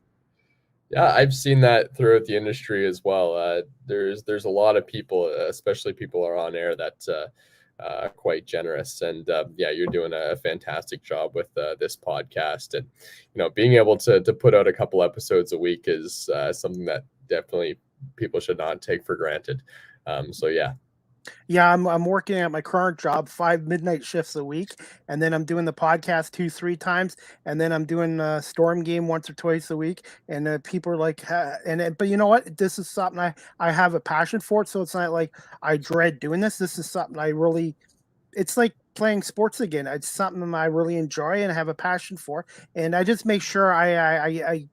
Yeah, I've seen that throughout the industry as well. There's a lot of people, especially people who are on air, that are quite generous. And yeah, you're doing a fantastic job with this podcast. And being able to put out a couple episodes a week is something that definitely people should not take for granted. So yeah. Yeah, I'm working at my current job 5 midnight shifts a week, and then I'm doing the podcast 2-3 times, and then I'm doing a Storm game once or twice a week. And people are like, but you know what? This is something I have a passion for it. So it's not like I dread doing this. This is something I really. It's like playing sports again. It's something I really enjoy and have a passion for, and I just make sure I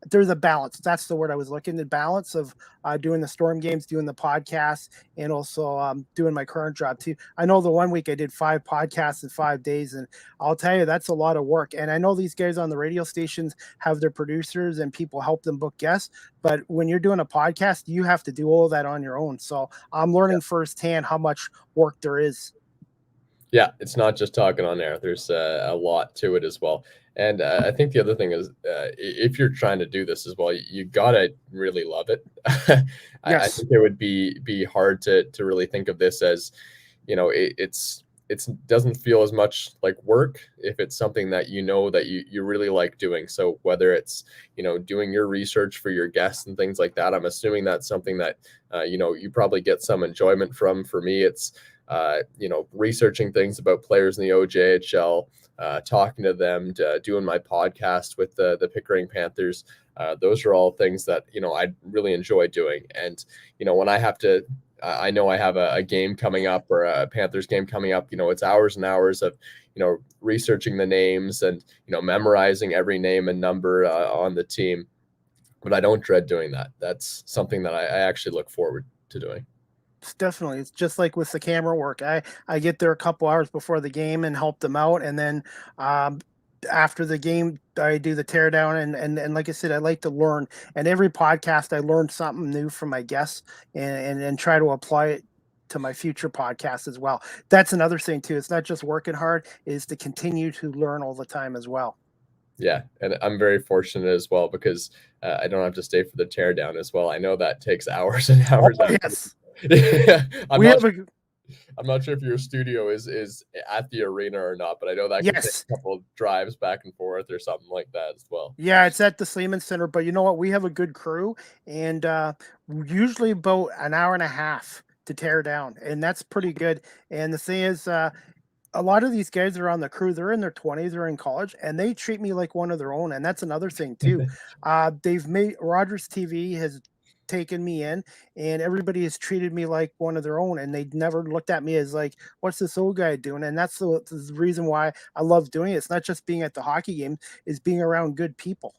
there's a balance. That's the word I was looking. The balance of doing the Storm games, doing the podcast, and also doing my current job too. I know the one week I did 5 podcasts in 5 days, and I'll tell you, that's a lot of work. And I know these guys on the radio stations have their producers and people help them book guests, but when you're doing a podcast, you have to do all of that on your own. So I'm learning firsthand how much work there is. Yeah, it's not just talking on air. There's a lot to it as well. And I think the other thing is, if you're trying to do this as well, you gotta really love it. I think it would be hard to really think of this as, it doesn't feel as much like work if it's something that that you really like doing. So whether it's doing your research for your guests and things like that, I'm assuming that's something that you probably get some enjoyment from. For me, it's researching things about players in the OJHL, talking to them, doing my podcast with the Pickering Panthers. Those are all things that I really enjoy doing. And when I have to, I know I have a game coming up, or a Panthers game coming up. It's hours and hours of researching the names and memorizing every name and number on the team. But I don't dread doing that. That's something that I actually look forward to doing. Definitely. It's just like with the camera work. I get there a couple hours before the game and help them out. And then after the game, I do the teardown. And like I said, I like to learn. And every podcast, I learn something new from my guests and try to apply it to my future podcast as well. That's another thing too. It's not just working hard, is to continue to learn all the time as well. Yeah, and I'm very fortunate as well, because I don't have to stay for the teardown as well. I know that takes hours and hours. Oh, yes. I'm not sure if your studio is at the arena or not, but I know that can take a couple of drives back and forth or something like that as well. Yeah, it's at the Sleeman Center, but you know what? We have a good crew, and usually about an hour and a half to tear down, and that's pretty good. And the thing is, a lot of these guys are on the crew. They're in their 20s or in college, and they treat me like one of their own. And that's another thing too. They've made Rogers TV has taken me in, and everybody has treated me like one of their own. And they never looked at me as like, "What's this old guy doing?" And that's the reason why I love doing it. It's not just being at the hockey game; it's being around good people.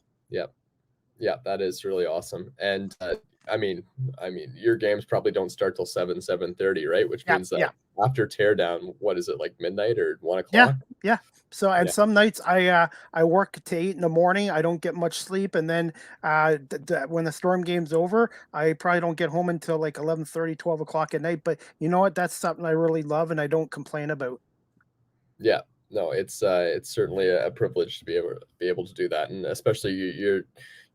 Yeah, that is really awesome. And I mean, your games probably don't start till 7:30, right? Which Yeah, means that yeah. after teardown, what is it, like midnight or 1 Yeah, o'clock? yeah. So and Yeah. some nights I work to 8 in the morning. I don't get much sleep, and then when the storm game's over, I probably don't get home until like 11:30, 12 o'clock at night. But you know what? That's something I really love, and I don't complain about. Yeah, no, it's certainly a privilege to be able to do that, and especially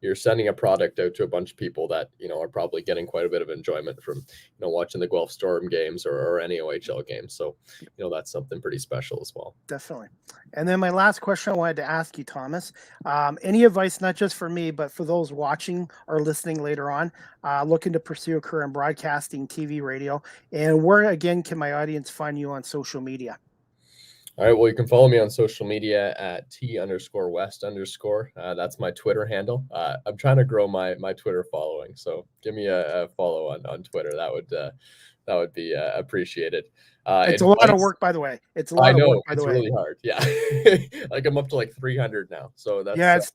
you're sending a product out to a bunch of people that are probably getting quite a bit of enjoyment from watching the Guelph Storm games or any OHL games. So that's something pretty special as well. Definitely. And then my last question I wanted to ask you, Thomas, any advice, not just for me, but for those watching or listening later on, looking to pursue a career in broadcasting, TV, radio, and where again can my audience find you on social media? All right. Well, you can follow me on social media at T_West_. That's my Twitter handle. I'm trying to grow my Twitter following, so give me a follow on Twitter. That would be appreciated. It's a lot of work, by the way. It's a lot of work, by the way. It's really hard. Yeah, like I'm up to like 300 now. So that's yeah. It's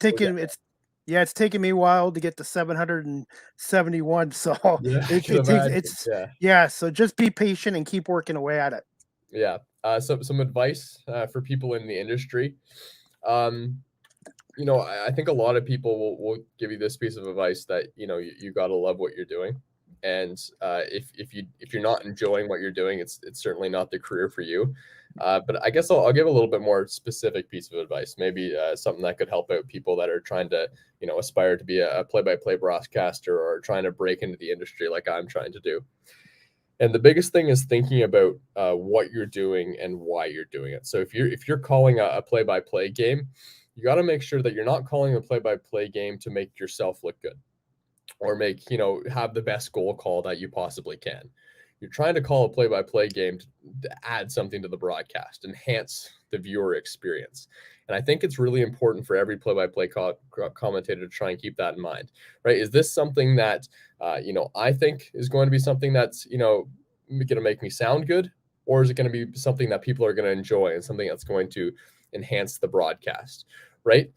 taken me a while to get to 771. So yeah, I it, can it takes imagine. it's Yeah. yeah. So just be patient and keep working away at it. Yeah. Some advice for people in the industry. I think a lot of people will give you this piece of advice that you got to love what you're doing, and if you're not enjoying what you're doing, it's certainly not the career for you. But I guess I'll give a little bit more specific piece of advice, maybe something that could help out people that are trying to aspire to be a play-by-play broadcaster or trying to break into the industry like I'm trying to do. And the biggest thing is thinking about what you're doing and why you're doing it. So if you're calling a play-by-play game, you got to make sure that you're not calling a play-by-play game to make yourself look good or have the best goal call that you possibly can. You're trying to call a play-by-play game to add something to the broadcast, enhance the viewer experience. And I think it's really important for every play-by-play commentator to try and keep that in mind, right? Is this something that, I think is going to be something that's, going to make me sound good? Or is it going to be something that people are going to enjoy and something that's going to enhance the broadcast, right?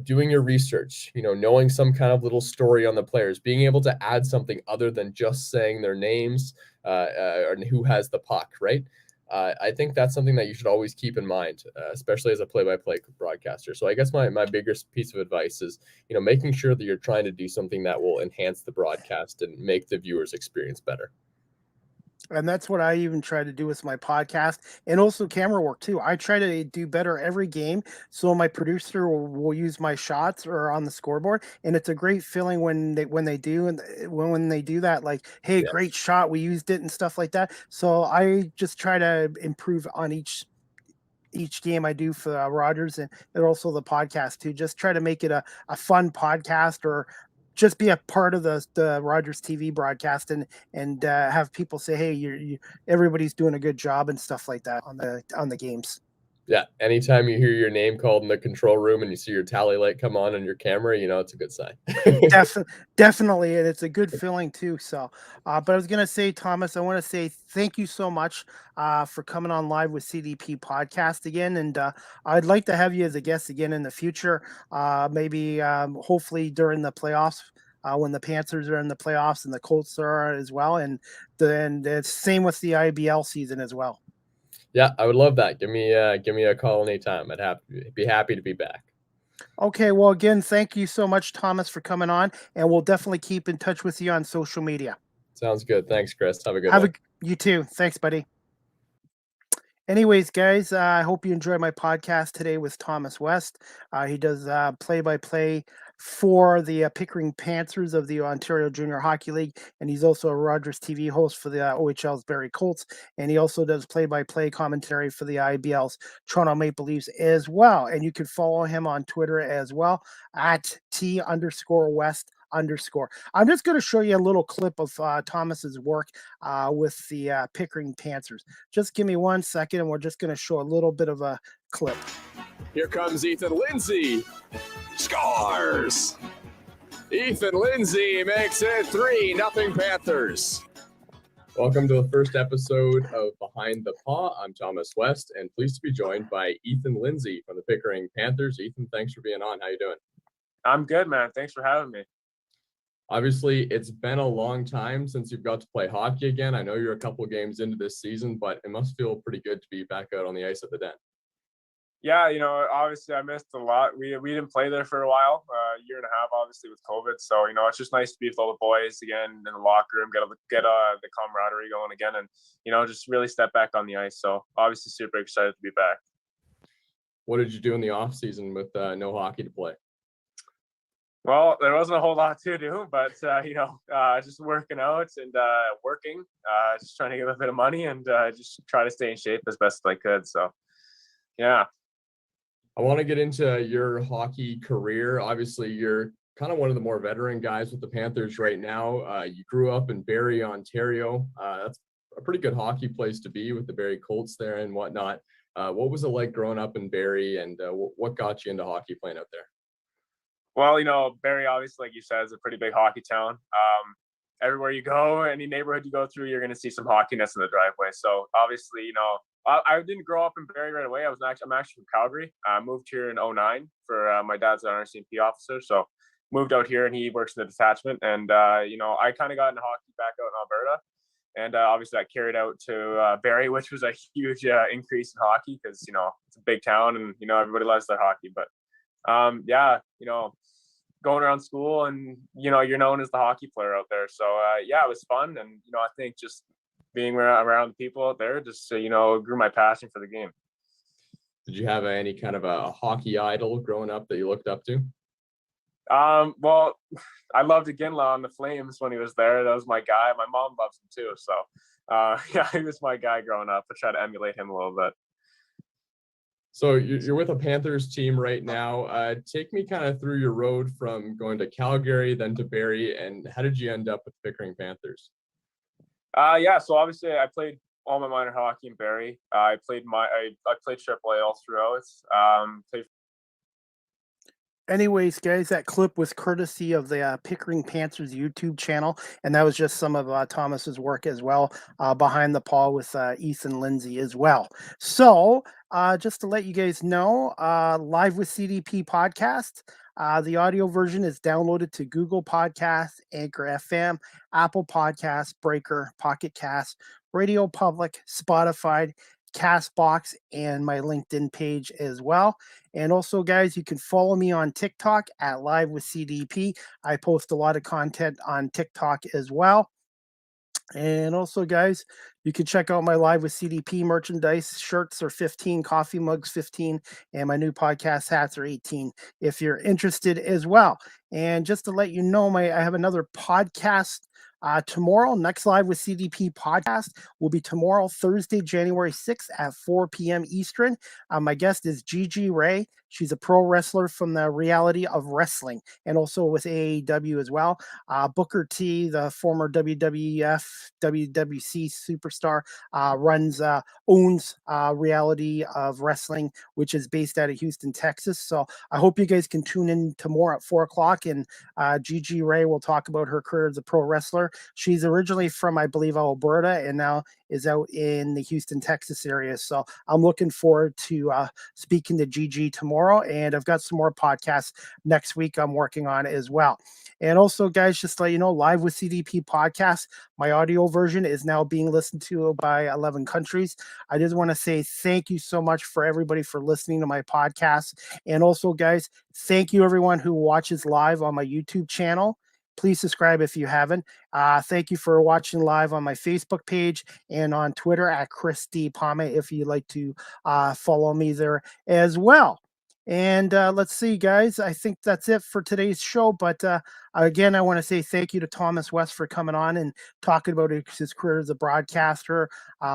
Doing your research, knowing some kind of little story on the players, being able to add something other than just saying their names and who has the puck, right? I think that's something that you should always keep in mind, especially as a play-by-play broadcaster. So I guess my biggest piece of advice is, making sure that you're trying to do something that will enhance the broadcast and make the viewer's experience better. And that's what I even try to do with my podcast and also camera work too. I try to do better every game. So my producer will use my shots or on the scoreboard. And it's a great feeling when they do. And when they do that, like, hey, great shot. We used it and stuff like that. So I just try to improve on each game I do for Rogers and also the podcast too. Just try to make it a fun podcast or just be a part of the Rogers TV broadcast and have people say, hey, everybody's doing a good job and stuff like that on the games. Yeah. Anytime you hear your name called in the control room and you see your tally light come on your camera, it's a good sign. Definitely. And it's a good feeling too. So, but I was going to say, Thomas, I want to say thank you so much for coming on live with CDP podcast again. And I'd like to have you as a guest again in the future, maybe hopefully during the playoffs. When the Panthers are in the playoffs and the Colts are as well. And then it's same with the IBL season as well. Yeah, I would love that. Give me a call anytime. I'd be happy to be back. Okay, well, again, thank you so much, Thomas, for coming on, and we'll definitely keep in touch with you on social media. Sounds good. Thanks, Chris. Have a good one. You too. Thanks, buddy. Anyways, guys, I hope you enjoyed my podcast today with Thomas West. He does play-by-play for the Pickering Panthers of the Ontario Junior Hockey League, and he's also a Rogers TV host for the OHL's Barrie Colts, and he also does play-by-play commentary for the IBL's Toronto Maple Leafs as well. And you can follow him on Twitter as well at T_West_. _. I'm just going to show you a little clip of Thomas's work with the Pickering Panthers. Just give me 1 second, and we're just going to show a little bit of a clip. Here comes Ethan Lindsay. Scores! Ethan Lindsay makes it 3-0 Panthers. Welcome to the first episode of Behind the Paw. I'm Thomas West, and pleased to be joined by Ethan Lindsay from the Pickering Panthers. Ethan, thanks for being on. How you doing? I'm good, man. Thanks for having me. Obviously, it's been a long time since you've got to play hockey again. I know you're a couple of games into this season, but it must feel pretty good to be back out on the ice at the Den. Yeah, obviously I missed a lot. We didn't play there for a while, a year and a half, obviously, with COVID. So, it's just nice to be with all the boys again in the locker room, get the camaraderie going again, and, just really step back on the ice. So, obviously, super excited to be back. What did you do in the off season with no hockey to play? Well, there wasn't a whole lot to do, but, just working out and working, just trying to get a bit of money and just try to stay in shape as best as I could. So, yeah. I want to get into your hockey career. Obviously, you're kind of one of the more veteran guys with the Panthers right now. You grew up in Barrie, Ontario. That's a pretty good hockey place to be with the Barrie Colts there and whatnot. What was it like growing up in Barrie, and what got you into hockey playing out there? Well, Barrie, obviously, like you said, is a pretty big hockey town. Everywhere you go, any neighborhood you go through, you're going to see some hockeyness in the driveway. So obviously, I didn't grow up in Barrie right away. I'm actually from Calgary. I moved here in 2009 for my dad's an RCMP officer. So moved out here and he works in the detachment. And, I kind of got into hockey back out in Alberta. And obviously I carried out to Barrie, which was a huge increase in hockey because, it's a big town and, everybody loves their hockey. But going around school and, you're known as the hockey player out there. So, it was fun. And, I think just being around people out there just, grew my passion for the game. Did you have any kind of a hockey idol growing up that you looked up to? Well, I loved Ginla on the Flames when he was there. That was my guy. My mom loves him too. So, he was my guy growing up. I try to emulate him a little bit. So you're with a Panthers team right now. Take me kind of through your road from going to Calgary, then to Barrie, and how did you end up with Pickering Panthers? So obviously I played all my minor hockey in Barrie. I played AAA all throughout. Anyways, guys, that clip was courtesy of the Pickering Panthers YouTube channel, and that was just some of Thomas's work as well, behind the paw with Ethan Lindsay as well. So, just to let you guys know, Live with CDP podcast, the audio version is downloaded to Google Podcasts, Anchor FM, Apple Podcasts, Breaker, Pocket Cast, Radio Public, Spotify, Castbox, and my LinkedIn page as well. And also, guys, you can follow me on TikTok at Live with CDP. I post a lot of content on TikTok as well. And also, guys, you can check out my Live with CDP merchandise. Shirts are 15, coffee mugs 15, and my new podcast hats are 18 if you're interested as well. And just to let you know, I have another podcast tomorrow. Next Live with CDP podcast will be tomorrow, Thursday, January 6th at 4 p.m. Eastern. My guest is Gigi Ray. She's a pro wrestler from the Reality of Wrestling and also with AAW as well. Booker T, the former WWF, WWC superstar, owns Reality of Wrestling, which is based out of Houston, Texas. So I hope you guys can tune in tomorrow at 4 o'clock, and Gigi Ray will talk about her career as a pro wrestler. She's originally from, I believe, Alberta, and now is out in the Houston, Texas area. So I'm looking forward to speaking to Gigi tomorrow, and I've got some more podcasts next week I'm working on as well. And also, guys, just to let you know, Live with CDP podcast, my audio version is now being listened to by 11 countries. I just want to say thank you so much for everybody for listening to my podcast. And also, guys, thank you everyone who watches live on my YouTube channel. Please subscribe if you haven't. Thank you for watching live on my Facebook page and on Twitter at Chris D. Palme if you'd like to follow me there as well. And let's see, guys. I think that's it for today's show. But again, I want to say thank you to Thomas West for coming on and talking about his career as a broadcaster,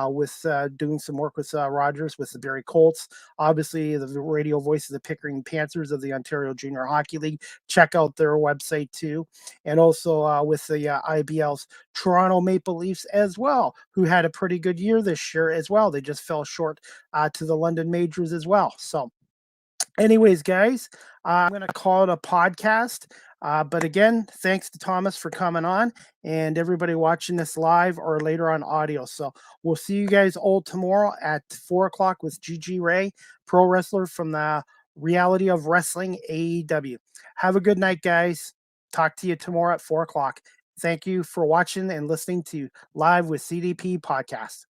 with doing some work with Rogers with the Barrie Colts. Obviously, the radio voice of the Pickering Panthers of the Ontario Junior Hockey League. Check out their website too. And also with the IBL's Toronto Maple Leafs as well, who had a pretty good year this year as well. They just fell short to the London Majors as well. So anyways, guys, I'm going to call it a podcast. But again, thanks to Thomas for coming on and everybody watching this live or later on audio. So we'll see you guys all tomorrow at 4 o'clock with Gigi Ray, pro wrestler from the Reality of Wrestling AEW. Have a good night, guys. Talk to you tomorrow at 4 o'clock. Thank you for watching and listening to Live with CDP podcast.